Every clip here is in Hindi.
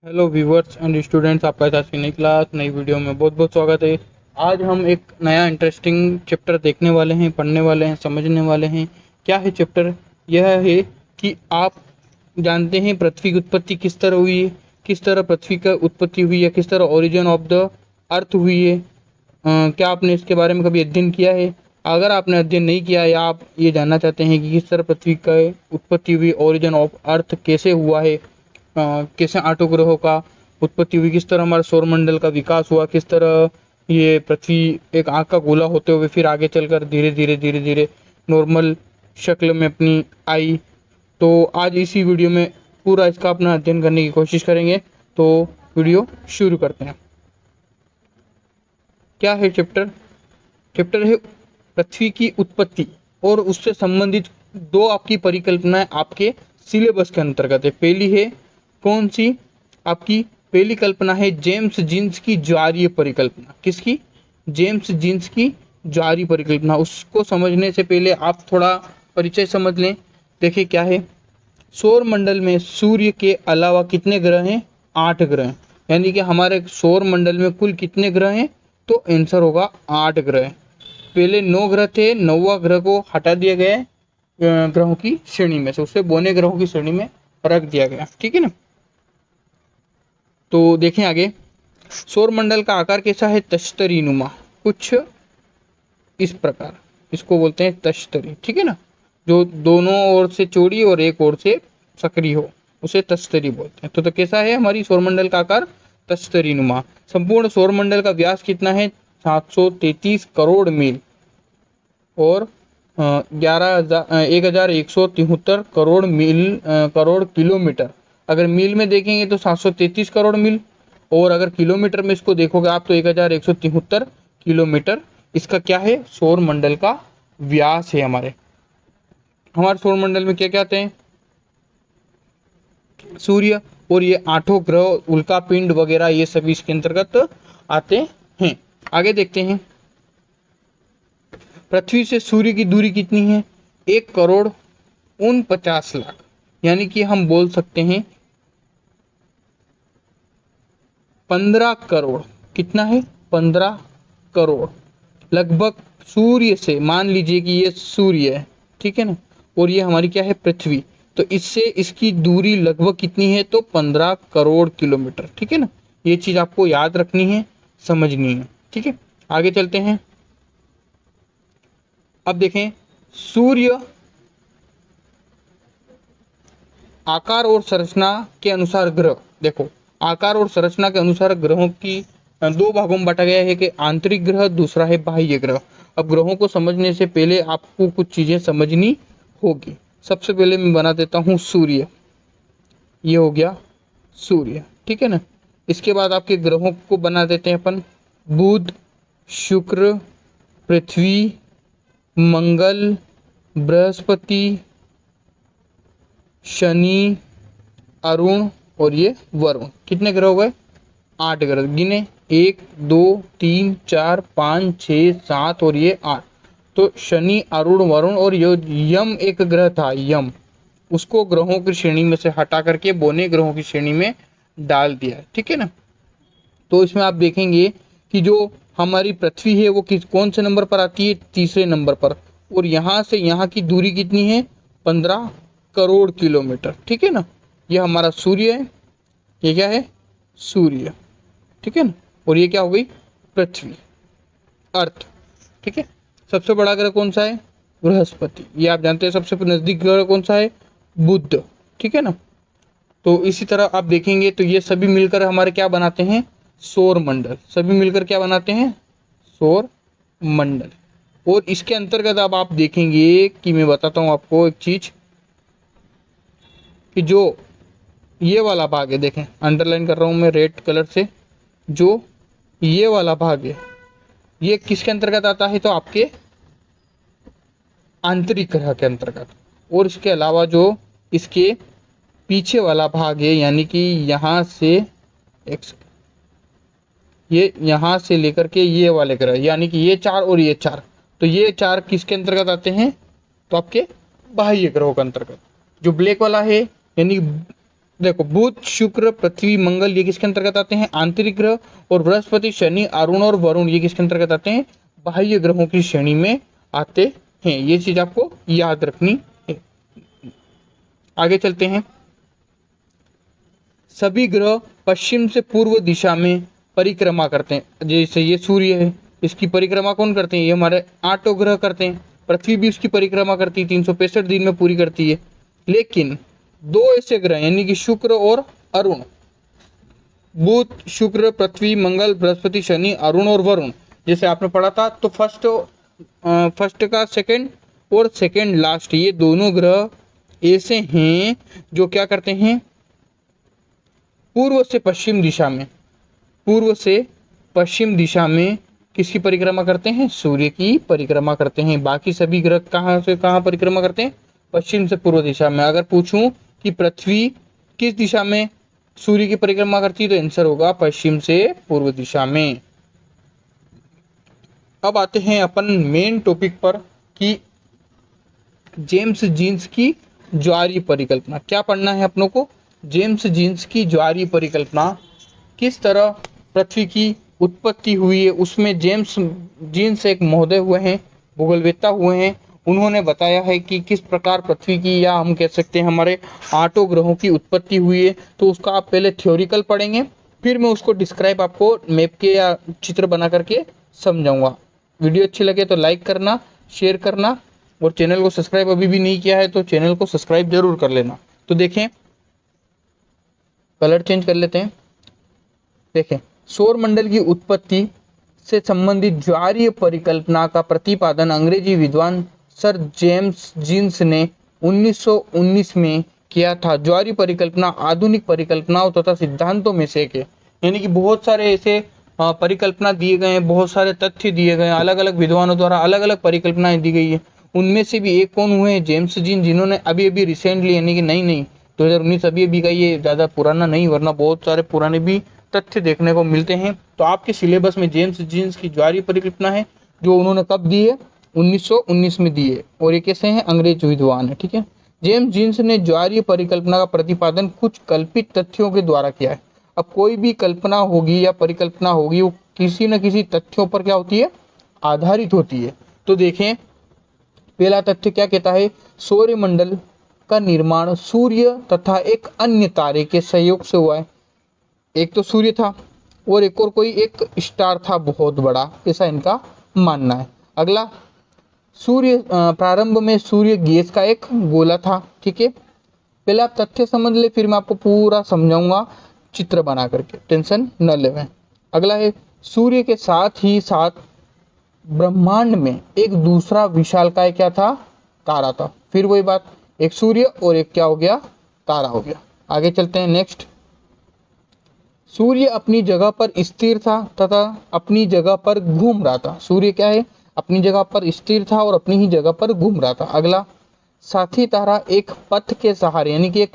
हेलो व्यूवर्स एंड स्टूडेंट्स, आपका आज की नई क्लास नई वीडियो में बहुत बहुत स्वागत है। आज हम एक नया इंटरेस्टिंग चैप्टर देखने वाले हैं, पढ़ने वाले हैं, समझने वाले हैं। क्या है चैप्टर? यह है कि आप जानते हैं पृथ्वी की उत्पत्ति किस तरह हुई है, किस तरह पृथ्वी का उत्पत्ति हुई है, किस तरह ओरिजिन ऑफ द अर्थ हुई है। क्या आपने इसके बारे में कभी अध्ययन किया है? अगर आपने अध्ययन नहीं किया या आप ये जानना चाहते हैं कि किस तरह पृथ्वी का उत्पत्ति हुई, ओरिजिन ऑफ अर्थ कैसे हुआ है, कैसे आठों ग्रहों का उत्पत्ति हुई, किस तरह हमारे सौरमंडल का विकास हुआ, किस तरह ये पृथ्वी एक आग का गोला होते हुए फिर आगे चलकर धीरे धीरे नॉर्मल शक्ल में अपनी आई। तो आज इसी वीडियो में पूरा इसका अपना अध्ययन करने की कोशिश करेंगे। तो वीडियो शुरू करते हैं। क्या है चैप्टर? चैप्टर है पृथ्वी की उत्पत्ति और उससे संबंधित दो आपकी परिकल्पनाएं आपके सिलेबस के अंतर्गत है। पहली है कौन सी? आपकी पहली कल्पना है जेम्स जीन्स की ज्वारीय परिकल्पना। किसकी? जेम्स जीन्स की ज्वारीय परिकल्पना। उसको समझने से पहले आप थोड़ा परिचय समझ लें। देखिए क्या है। सौर मंडल में सूर्य के अलावा कितने ग्रह हैं? 8 ग्रह हैं। यानी कि हमारे सौर मंडल में कुल कितने ग्रह हैं? तो आंसर होगा 8 ग्रह। पहले 9 ग्रह थे, 9वां ग्रह को हटा दिया गया ग्रहों की श्रेणी में से, उसे बौने ग्रहों की श्रेणी में रख दिया गया। ठीक है ना। तो देखें आगे। सौर मंडल का आकार कैसा है? तश्तरी नुमा, कुछ इस प्रकार। इसको बोलते हैं तश्तरी। ठीक है ना। जो दोनों ओर से चौड़ी और एक ओर से सकरी हो उसे तश्तरी बोलते हैं। तो कैसा है हमारी सौरमंडल का आकार? तश्तरी नुमा। संपूर्ण सौरमंडल का व्यास कितना है? 733 करोड़ मील और 1173 करोड़ मील करोड़ किलोमीटर। अगर मील में देखेंगे तो 733 करोड़ मील, और अगर किलोमीटर में इसको देखोगे आप तो 1173 किलोमीटर इसका क्या है? सौर मंडल का व्यास है। हमारे सौर मंडल में क्या क्या आते हैं? सूर्य और ये 8 ग्रह, उल्का पिंड वगैरह, ये सभी इसके अंतर्गत आते हैं। आगे देखते हैं। पृथ्वी से सूर्य की दूरी कितनी है? 1,49,00,000। यानी कि हम बोल सकते हैं 15 करोड़। कितना है? 15 करोड़ लगभग सूर्य से। मान लीजिए कि ये सूर्य है, ठीक है ना, और ये हमारी क्या है? पृथ्वी। तो इससे इसकी दूरी लगभग कितनी है? तो 15 करोड़ किलोमीटर। ठीक है ना। ये चीज आपको याद रखनी है, समझनी है। ठीक है, आगे चलते हैं। अब देखें सूर्य आकार और संरचना के अनुसार ग्रह। देखो, आकार और संरचना के अनुसार ग्रहों की दो भागों में बांटा गया है कि आंतरिक ग्रह, दूसरा है बाह्य ग्रह। अब ग्रहों को समझने से पहले आपको कुछ चीजें समझनी होगी। सबसे पहले मैं बना देता हूं सूर्य। ये हो गया सूर्य। ठीक है ना। इसके बाद आपके ग्रहों को बना देते हैं अपन। बुध, शुक्र, पृथ्वी, मंगल, बृहस्पति, शनि, अरुण और ये वरुण। कितने ग्रह हो गए? 8 ग्रह। गिने 1 2 3 4 5 6 7 और ये 8। तो शनि, अरुण, वरुण और यम एक ग्रह था, यम, उसको ग्रहों की श्रेणी में से हटा करके बौने ग्रहों की श्रेणी में डाल दिया। ठीक है ना। तो इसमें आप देखेंगे कि जो हमारी पृथ्वी है वो कौन से नंबर पर आती है? तीसरे नंबर पर। और यहाँ से यहाँ की दूरी कितनी है? 15 करोड़ किलोमीटर। ठीक है ना। ये हमारा सूर्य है, ये क्या है? सूर्य। ठीक है ना। और ये क्या हो गई? पृथ्वी, अर्थ। ठीक है। सबसे बड़ा ग्रह कौन सा है? बृहस्पति। ये आप जानते हैं। सबसे नजदीक ग्रह कौन सा है? बुध। ठीक है ना। तो इसी तरह आप देखेंगे तो ये सभी मिलकर हमारे क्या बनाते हैं? सौर मंडल। सभी मिलकर क्या बनाते हैं? सौर मंडल। और इसके अंतर्गत अब आप देखेंगे कि मैं बताता हूं आपको एक चीज, कि जो ये वाला भाग है, देखें अंडरलाइन कर रहा हूं मैं रेड कलर से, जो ये वाला भाग है ये किसके अंतर्गत आता है? तो आपके आंतरिक ग्रह के अंतर्गत। और इसके अलावा जो इसके पीछे वाला भाग है, यानी कि यहां से ये यहां से लेकर के ये वाले ग्रह, यानी कि ये 4 और ये 4, तो ये 4 किसके अंतर्गत आते हैं? तो आपके बाह्य ग्रहों के अंतर्गत। जो ब्लैक वाला है यानी देखो बुध शुक्र पृथ्वी मंगल ये किसके अंतर्गत आते हैं, आंतरिक ग्रह, और बृहस्पति शनि अरुण और वरुण ये किसके अंतर्गत आते हैं, बाह्य ग्रहों की श्रेणी में आते हैं। ये चीज आपको याद रखनी है। आगे चलते हैं। सभी ग्रह पश्चिम से पूर्व दिशा में परिक्रमा करते हैं। जैसे ये सूर्य है, इसकी परिक्रमा कौन करते हैं, ये हमारे 8 ग्रह करते हैं। पृथ्वी भी उसकी परिक्रमा करती है, 365 दिन में पूरी करती है। लेकिन दो ऐसे ग्रह यानी कि शुक्र और अरुण, बुध शुक्र पृथ्वी मंगल बृहस्पति शनि अरुण और वरुण, जैसे आपने पढ़ा था, तो फर्स्ट का सेकंड और सेकंड लास्ट, ये दोनों ग्रह ऐसे हैं जो क्या करते हैं, पूर्व से पश्चिम दिशा में, पूर्व से पश्चिम दिशा में किसकी परिक्रमा करते हैं, सूर्य की परिक्रमा करते हैं। बाकी सभी ग्रह कहाँ से कहाँ परिक्रमा करते हैं, पश्चिम से पूर्व दिशा में। अगर पूछूं कि पृथ्वी किस दिशा में सूर्य की परिक्रमा करती है, तो आंसर होगा पश्चिम से पूर्व दिशा में। अब आते हैं अपन मेन टॉपिक पर कि जेम्स जीन्स की ज्वारीय परिकल्पना। क्या पढ़ना है अपनों को, जेम्स जीन्स की ज्वारीय परिकल्पना, किस तरह पृथ्वी की उत्पत्ति हुई है। उसमें जेम्स जीन्स एक महोदय हुए हैं, भूगोलवेत्ता हुए हैं, उन्होंने बताया है कि किस प्रकार पृथ्वी की, या हम कह सकते हैं हमारे 8 ग्रहों की उत्पत्ति हुई है। तो उसका आप पहले थ्योरिकल पढ़ेंगे, फिर मैं उसको डिस्क्राइब आपको मैप के या चित्र बना करके समझाऊंगा। वीडियो अच्छी लगे तो लाइक करना, शेयर करना, और चैनल को सब्सक्राइब अभी भी नहीं किया है तो चैनल को सब्सक्राइब जरूर कर लेना। तो देखें, कलर चेंज कर लेते हैं। देखें, सौर मंडल की उत्पत्ति से संबंधित ज्वारीय परिकल्पना का प्रतिपादन अंग्रेजी विद्वान सर जेम्स जीन्स ने 1919 में किया था। ज्वारीय परिकल्पना आधुनिक परिकल्पनाओं तथा सिद्धांतों में से एक है। यानी कि बहुत सारे ऐसे परिकल्पना दिए गए हैं, बहुत सारे तथ्य दिए गए हैं, अलग अलग विद्वानों द्वारा अलग अलग परिकल्पनाएं दी गई है। उनमें से भी एक कौन हुए हैं, जेम्स जीन, जिन्होंने अभी अभी रिसेंटली यानी कि नहीं 2019 अभी अभी का, ये ज़्यादा पुराना नहीं, वरना बहुत सारे पुराने भी तथ्य देखने को मिलते हैं। तो आपके सिलेबस में जेम्स जीन्स की ज्वारीय परिकल्पना है, जो उन्होंने कब दी है, 1919 में दी है, और ये कैसे हैं, अंग्रेज विद्वान है। ठीक है, जेम्स जीन्स ने ज्वारीय परिकल्पना का प्रतिपादन कुछ कल्पित तथ्यों के द्वारा किया है। अब कोई भी कल्पना होगी या परिकल्पना होगी, वो किसी न किसी तथ्यों पर क्या होती है, आधारित होती है। तो देखें, पहला तथ्य क्या कहता है, सौरमंडल का निर्माण सूर्य तथा एक अन्य तारे के सहयोग से हुआ है। एक तो सूर्य था और एक और कोई एक स्टार था बहुत बड़ा, ऐसा इनका मानना है। अगला, सूर्य प्रारंभ में सूर्य गैस का एक गोला था। ठीक है, पहले आप तथ्य समझ ले, फिर मैं आपको पूरा समझाऊंगा चित्र बना करके, टेंशन न लेवें। अगला है, सूर्य के साथ ही साथ ब्रह्मांड में एक दूसरा विशालकाय क्या था, तारा था। फिर वही बात, एक सूर्य और एक क्या हो गया, तारा हो गया। आगे चलते हैं, नेक्स्ट, सूर्य अपनी जगह पर स्थिर था तथा अपनी जगह पर घूम रहा था। सूर्य क्या है, अपनी जगह पर स्थिर था और अपनी ही जगह पर घूम रहा था। अगला, साथी तारा एक पथ के सहारे, यानी कि एक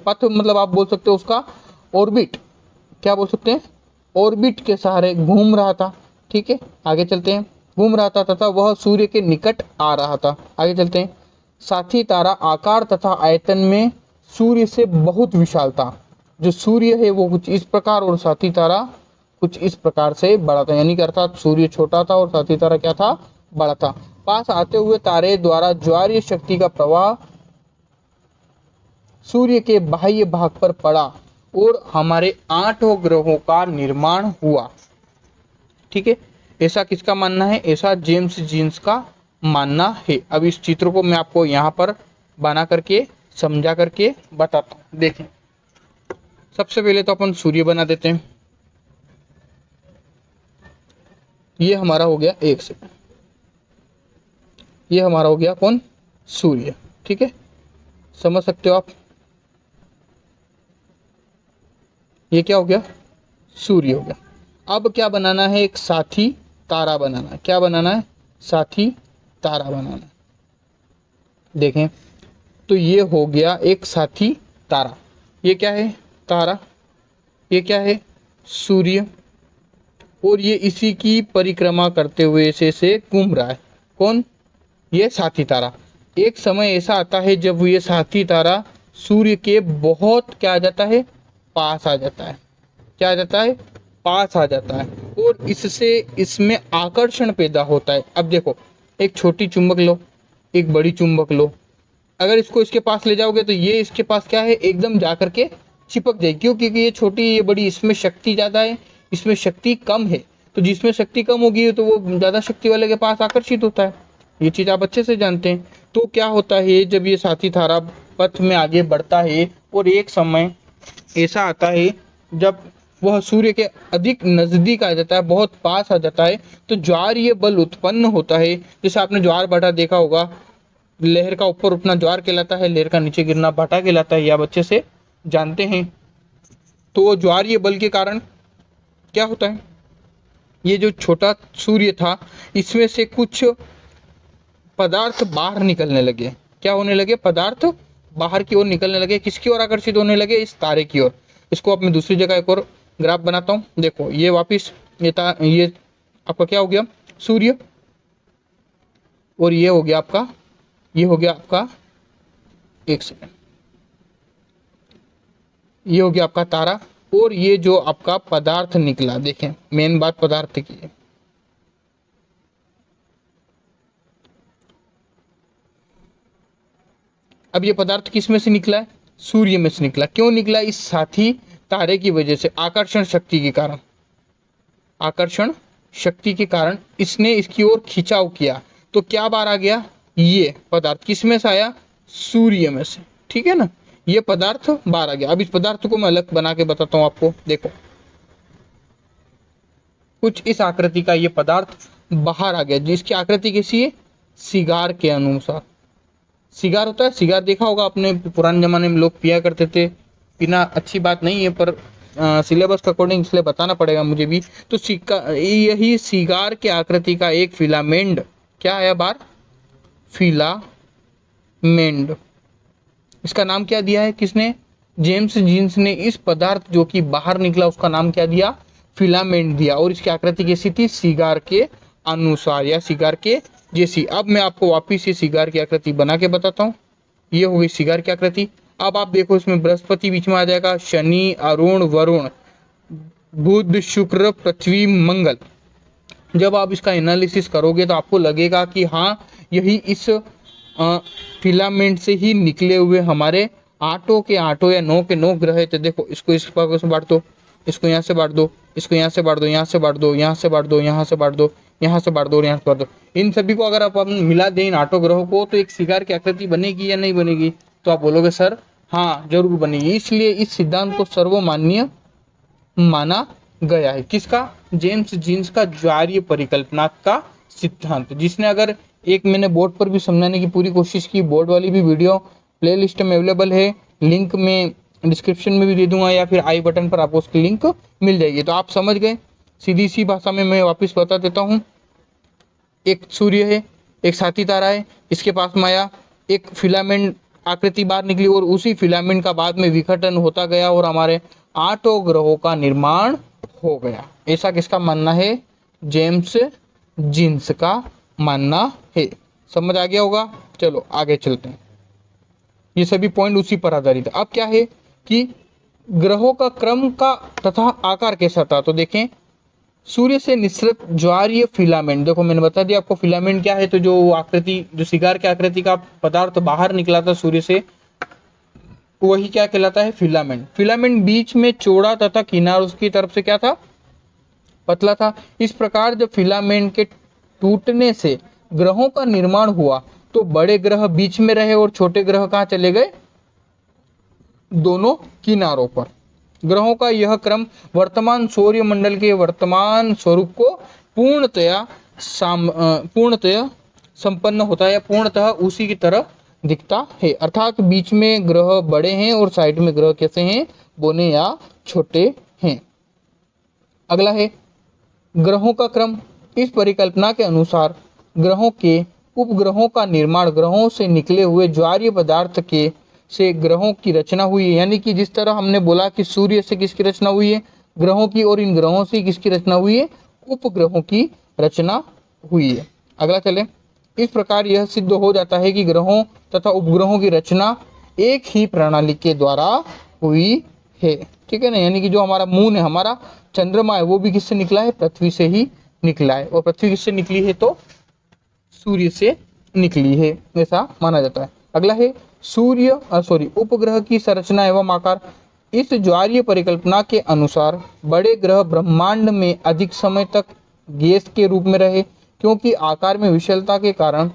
पथ, मतलब आप बोल सकते हो उसका ऑर्बिट, क्या बोल सकते हैं, ऑर्बिट के सहारे घूम रहा था। ठीक है, आगे चलते हैं, घूम रहा था तथा वह सूर्य के निकट आ रहा था। आगे चलते हैं, साथी तारा आकार तथा आयतन में सूर्य से बहुत विशाल था। जो सूर्य है वो कुछ इस प्रकार और साथी तारा कुछ इस प्रकार से बड़ा था, यानी कि अर्थात सूर्य छोटा था और साथी तारा क्या था, बड़ा था। पास आते हुए तारे द्वारा ज्वारीय शक्ति का प्रवाह सूर्य के बाह्य भाग पर पड़ा और हमारे 8 ग्रहों का निर्माण हुआ। ठीक है, ऐसा किसका मानना है, ऐसा जेम्स जीन्स का मानना है। अब इस चित्र को मैं आपको यहाँ पर बना करके समझा करके बताता हूँ। देखें, सबसे पहले तो अपन सूर्य बना देते हैं। ये हमारा हो गया, एक सेकंड, ये हमारा हो गया कौन, सूर्य। ठीक है, समझ सकते हो आप, ये क्या हो गया, सूर्य हो गया। अब क्या बनाना है, एक साथी तारा बनाना है। क्या बनाना है, साथी तारा बनाना है। देखें, तो ये हो गया एक साथी तारा। ये क्या है, तारा, ये क्या है, सूर्य, और ये इसी की परिक्रमा करते हुए ऐसे घूम रहा है। कौन, ये साथी तारा। एक समय ऐसा आता है जब ये साथी तारा सूर्य के बहुत क्या आ जाता है, पास आ जाता है। क्या आ जाता है, पास आ जाता है, और इससे इसमें आकर्षण पैदा होता है। अब देखो, एक छोटी चुंबक लो, एक बड़ी चुंबक लो, अगर इसको इसके पास ले जाओगे तो ये इसके पास क्या है, एकदम जाकर के चिपक जाएगी। क्यों? क्योंकि ये छोटी ये बड़ी, इसमें शक्ति ज्यादा है, इसमें शक्ति कम है। तो जिसमें शक्ति कम होगी तो वो ज्यादा शक्ति वाले के पास आकर्षित होता है। ये चीज आप अच्छे से जानते हैं। तो क्या होता है, जब ये साथी तारा पथ में आगे बढ़ता है और एक समय ऐसा आता है जब वह सूर्य के अधिक नजदीक आ जाता है, बहुत पास आ जाता है, तो ज्वारीय बल उत्पन्न होता है। जैसे आपने ज्वार भाटा देखा होगा, लहर का ऊपर उठना ज्वार कहलाता है, लहर का नीचे गिरना भाटा कहलाता है। ये आप अच्छे से जानते हैं। तो ज्वारीय बल के कारण क्या होता है, ये जो छोटा सूर्य था इसमें से कुछ पदार्थ बाहर निकलने लगे। क्या होने लगे, पदार्थ बाहर की ओर निकलने लगे। किसकी ओर आकर्षित होने लगे, इस तारे की ओर। इसको अब मैं दूसरी जगह एक और ग्राफ बनाता हूँ। देखो ये वापिस ये आपका क्या हो गया, सूर्य, और ये हो गया आपका, ये हो गया आपका, एक सेकंड, ये हो गया आपका तारा, और ये जो आपका पदार्थ निकला, देखें मेन बात पदार्थ की है। अब ये पदार्थ किस में से निकला है, सूर्य में से निकला। क्यों निकला, इस साथी तारे की वजह से, आकर्षण शक्ति के कारण। आकर्षण शक्ति के कारण इसने इसकी ओर खिंचाव किया, तो क्या बाहर आ गया, ये पदार्थ किस में से आया, सूर्य में से। ठीक है ना, ये पदार्थ बाहर आ गया। अब इस पदार्थ को मैं अलग बना के बताता हूं आपको। देखो कुछ इस आकृति का ये पदार्थ बाहर आ गया, जिसकी आकृति कैसी है, सिगार के अनुसार। सिगार होता है, सिगार देखा होगा आपने, पुराने जमाने में लोग पिया करते थे। पीना अच्छी बात नहीं है, पर सिलेबस के अकॉर्डिंग इसलिए बताना पड़ेगा मुझे भी। तो यही सिगार के आकृति का एक फिलामेंट क्या है बाहर, फिलामेंट। इसका नाम क्या दिया है, किसने, जेम्स जीन्स ने। इस पदार्थ जो कि बाहर निकला उसका नाम क्या दिया, फिलामेंट दिया। और इसकी आकृति कैसी थी, सिगार के अनुसार या सिगार के जैसी। अब मैं आपको वापिस ये सिगार की आकृति बना के बताता हूँ। ये हो गई सिगार की आकृति। अब आप देखो इसमें बृहस्पति बीच में आ जाएगा, शनि, अरुण, वरुण, बुध, शुक्र, पृथ्वी, मंगल। जब आप इसका एनालिसिस करोगे तो आपको लगेगा कि हाँ, यही इस फिलामेंट से ही निकले हुए हमारे आठों के आठों या 9 के 9 ग्रह है। तो देखो इसको इस भाग से बांट दो, इसको यहाँ से बांट दो, इसको यहाँ से बांट दो, यहाँ से बांट दो, यहाँ से बांट दो, यहाँ से बांट दो, यहाँ से बांट दो और यहाँ से बांट दो। इन सभी को अगर आप मिला दें, इन आठों ग्रहों को, तो एक सिगार की आकृति बनेगी या नहीं बनेगी? तो आप बोलोगे सर हाँ जरूर बनेगी। इसलिए इस सिद्धांत को सर्वमान्य माना गया है। किसका? जेम्स जीन्स का ज्वारीय परिकल्पना का सिद्धांत, जिसने अगर एक मैंने बोर्ड पर भी समझाने की पूरी कोशिश की। बोर्ड वाली भी वीडियो प्लेलिस्ट में अवेलेबल है, लिंक में डिस्क्रिप्शन में भी दे दूंगा या फिर आई बटन पर आपको उसकी लिंक मिल जाएगी। तो आप समझ गए। सीधी सी भाषा में मैं वापस बता देता हूँ। एक सूर्य है, एक साथी तारा है, इसके पास माया एक फिलामेंट आकृति बाहर निकली और उसी फिलामेंट का बाद में विघटन होता गया और हमारे 8 ग्रहों का निर्माण हो गया। ऐसा किसका मानना है? जेम्स जीन्स का मानना है। समझ आ गया होगा। चलो आगे चलते हैं। ये सभी पॉइंट उसी पर आधारित है। अब क्या है कि ग्रहों का क्रम का तथा आकार कैसा था? तो देखें, सूर्य से निसृत ज्वारीय फिलामेंट, देखो मैंने बता दिया आपको फिलामेंट क्या है। तो जो आकृति, जो सिगार की आकृति का पदार्थ बाहर निकला था सूर्य से, वही क्या कहलाता है? फिलामेंट। फिलामेंट बीच में चौड़ा तथा किनार उसकी तरफ से क्या था? पतला था। इस प्रकार जब फिलामेंट के टूटने से ग्रहों का निर्माण हुआ तो बड़े ग्रह बीच में रहे और छोटे ग्रह कहाँ चले गए? दोनों किनारों पर। ग्रहों का यह क्रम वर्तमान सौर्य मंडल के वर्तमान स्वरूप को पूर्णतया संपन्न होता है या पूर्णतः उसी की तरह दिखता है। अर्थात बीच में ग्रह बड़े हैं और साइड में ग्रह कैसे हैं? बोने या छोटे हैं। अगला है ग्रहों का क्रम। इस परिकल्पना के अनुसार ग्रहों के उपग्रहों का निर्माण ग्रहों से निकले हुए ज्वारीय पदार्थ के से ग्रहों की रचना हुई है। यानी कि जिस तरह हमने बोला कि सूर्य से किसकी रचना हुई है? ग्रहों की। और इन ग्रहों से किसकी रचना हुई है? उपग्रहों की रचना हुई है। अगला चले, इस प्रकार यह सिद्ध हो जाता है कि ग्रहों तथा उपग्रहों की रचना एक ही प्रणाली के द्वारा हुई है। ठीक है ना, यानी कि जो हमारा मून है, हमारा चंद्रमा है, वो भी किससे निकला है? पृथ्वी से ही निकला है। और पृथ्वी किससे निकली है? तो सूर्य से निकली है, ऐसा माना जाता है। अगला है उपग्रह की संरचना एवं आकार। इस ज्वारीय परिकल्पना के अनुसार बड़े ग्रह ब्रह्मांड में अधिक समय तक गैस के रूप में रहे, क्योंकि आकार में विशालता के कारण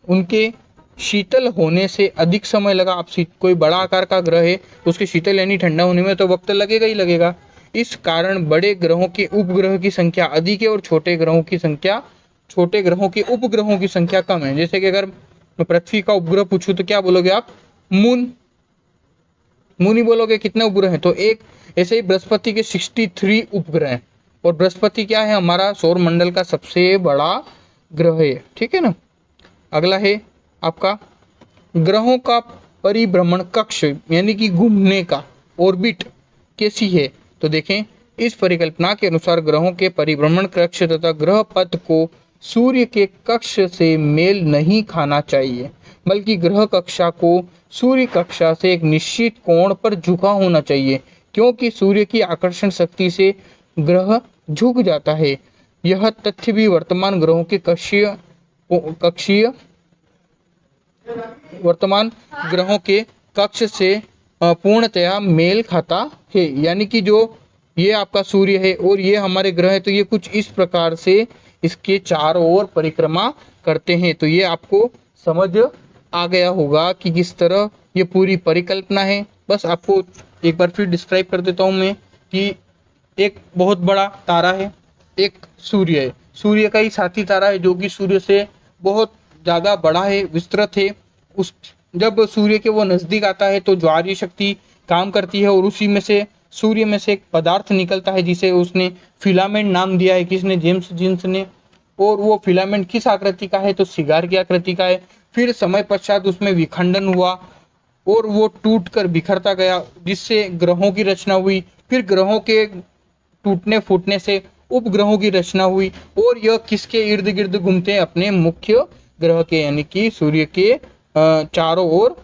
उनके शीतल होने से अधिक समय लगा। अब कोई बड़ा आकार का ग्रह है, उसके शीतल यानी ठंडा होने में तो वक्त लगेगा ही लगेगा। इस कारण बड़े ग्रहों के उपग्रह की संख्या अधिक है और छोटे ग्रहों के उपग्रहों की संख्या कम है। जैसे कि अगर मैं पृथ्वी का उपग्रह पूछूं तो क्या बोलोगे आप? मून ही बोलोगे। कितने उपग्रह हैं? तो एक। ऐसे ही बृहस्पति के 63 उपग्रह हैं, और बृहस्पति क्या है? हमारा सौर मंडल का सबसे बड़ा ग्रह है। ठीक है ना। अगला है आपका ग्रहों का परिभ्रमण कक्ष, यानी कि घूमने का ऑर्बिट कैसी है? तो देखें, इस परिकल्पना के अनुसार ग्रहों के परिभ्रमण कक्ष तथा ग्रह पथ को सूर्य के कक्ष से मेल नहीं खाना चाहिए, बल्कि ग्रह कक्षा को सूर्य कक्षा से एक निश्चित कोण पर झुका होना चाहिए, क्योंकि सूर्य की आकर्षण शक्ति से ग्रह झुक जाता है। यह तथ्य भी वर्तमान ग्रहों के कक्ष से पूर्णतया मेल खाता है। यानी कि जो ये आपका सूर्य है और ये हमारे ग्रह है, तो ये कुछ इस प्रकार से इसके चारों ओर परिक्रमा करते हैं। तो ये आपको समझ आ गया होगा कि किस तरह ये पूरी परिकल्पना है। बस आपको एक बार फिर डिस्क्राइब कर देता हूँ मैं कि एक बहुत बड़ा तारा है, एक सूर्य है। सूर्य का ही साथी तारा है जो कि सूर्य से बहुत ज़्यादा बड़ा है, विस्तृत है। जब सूर्य के वो नज़दीक आता है तो ज्वारीय शक्ति काम करती है, और उसी में से सूर्य में से एक पदार्थ निकलता है जिसे उसने फिलामेंट नाम दिया है। किसने? जेम्स जीन्स ने। और वो फिलामेंट किस आकृति का है? तो सिगार की आकृति का है। फिर समय पश्चात उसमें विखंडन हुआ और वो टूट कर बिखरता गया, जिससे ग्रहों की रचना हुई। फिर ग्रहों के टूटने फूटने से उपग्रहों की रचना हुई, और यह किसके इर्द गिर्द घूमते हैं? अपने मुख्य ग्रह के, यानी कि सूर्य के चारों ओर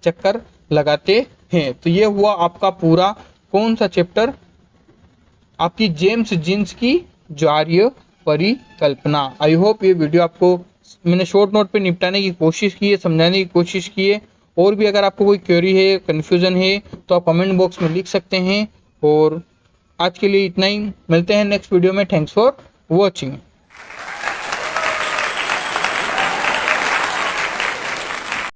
चक्कर लगाते हैं। तो ये हुआ आपका पूरा कौन सा चैप्टर? आपकी जेम्स जीन्स की ज्वारीय परिकल्पना। आई होप ये वीडियो आपको मैंने शॉर्ट नोट पे निपटाने की कोशिश की है, समझाने की कोशिश की है। और भी अगर आपको कोई क्वेरी है, कन्फ्यूजन है, तो आप कमेंट बॉक्स में लिख सकते हैं। और आज के लिए इतना ही, मिलते हैं नेक्स्ट वीडियो में। Thanks for watching.